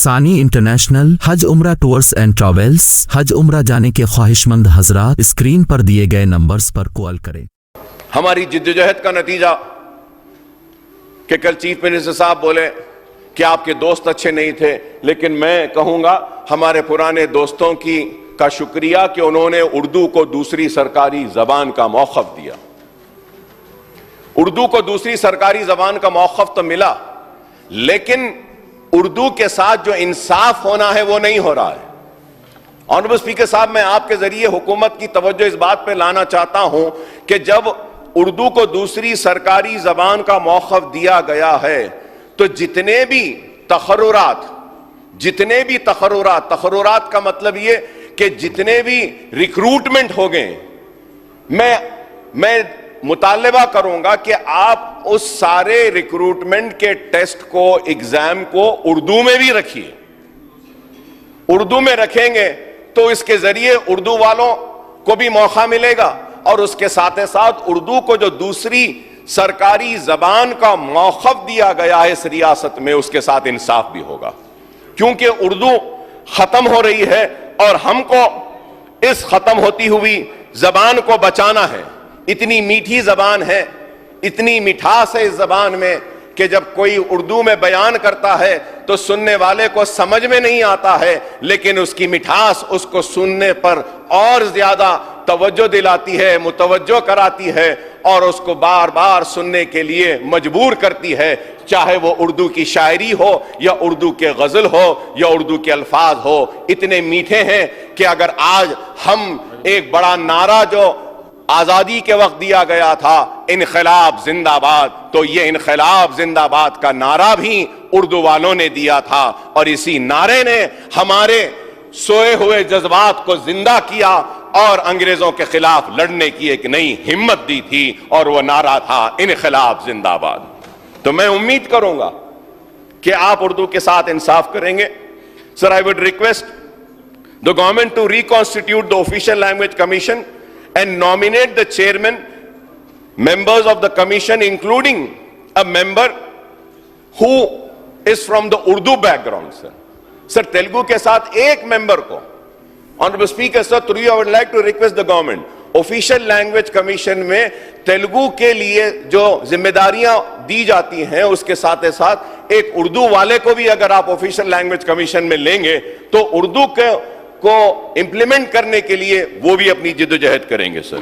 ثانی انٹرنیشنل حج عمرہ tours and travels. حج عمرہ جانے کے خواہشمند حضرات اسکرین پر دیے گئے نمبرز پر کال کریں۔ ہماری جدوجہد کا نتیجہ کہ کل چیف منسٹر صاحب بولے کہ آپ کے دوست اچھے نہیں تھے، لیکن میں کہوں گا ہمارے پرانے دوستوں کا شکریہ کہ انہوں نے اردو کو دوسری سرکاری زبان کا موقف دیا۔ اردو کو دوسری سرکاری زبان کا موقف تو ملا، لیکن اردو کے ساتھ جو انصاف ہونا ہے وہ نہیں ہو رہا ہے۔ آنریبل اسپیکر صاحب، میں آپ کے ذریعے حکومت کی توجہ اس بات پہ لانا چاہتا ہوں کہ جب اردو کو دوسری سرکاری زبان کا موقف دیا گیا ہے تو جتنے بھی تقررات کا مطلب یہ کہ جتنے بھی ریکروٹمنٹ ہو گئے، میں مطالبہ کروں گا کہ آپ اس سارے ریکروٹمنٹ کے ٹیسٹ کو، ایگزام کو اردو میں بھی رکھیے۔ اردو میں رکھیں گے تو اس کے ذریعے اردو والوں کو بھی موقع ملے گا، اور اس کے ساتھ ساتھ اردو کو جو دوسری سرکاری زبان کا موقف دیا گیا ہے اس ریاست میں، اس کے ساتھ انصاف بھی ہوگا، کیونکہ اردو ختم ہو رہی ہے اور ہم کو اس ختم ہوتی ہوئی زبان کو بچانا ہے۔ اتنی میٹھی زبان ہے، اتنی مٹھاس ہے اس زبان میں کہ جب کوئی اردو میں بیان کرتا ہے تو سننے والے کو سمجھ میں نہیں آتا ہے، لیکن اس کی مٹھاس اس کو سننے پر اور زیادہ توجہ دلاتی ہے، متوجہ کراتی ہے، اور اس کو بار بار سننے کے لیے مجبور کرتی ہے، چاہے وہ اردو کی شاعری ہو یا اردو کے غزل ہو یا اردو کے الفاظ ہو۔ اتنے میٹھے ہیں کہ اگر آج ہم ایک بڑا نعرہ جو آزادی کے وقت دیا گیا تھا، انقلاب زندہ باد، تو یہ انقلاب زندہ باد کا نعرہ بھی اردو والوں نے دیا تھا، اور اسی نعرے نے ہمارے سوئے ہوئے جذبات کو زندہ کیا اور انگریزوں کے خلاف لڑنے کی ایک نئی ہمت دی تھی، اور وہ نعرہ تھا انقلاب زندہ باد۔ تو میں امید کروں گا کہ آپ اردو کے ساتھ انصاف کریں گے۔ Sir, I would request the government to reconstitute the official language commission and nominate the chairman, members of the commission, including a member who is from the Urdu background, sir. Sir, Telugu کے ساتھ ایک ممبر کو، Honorable Speaker, sir, through you I would like to request the government, official language commission میں تیلگو کے لیے جو ذمہ داریاں دی جاتی ہیں اس کے ساتھ ساتھ ایک اردو والے کو بھی اگر آپ official language commission میں لیں گے تو اردو کو امپلیمنٹ کرنے کے لیے وہ بھی اپنی جدوجہد کریں گے، سر۔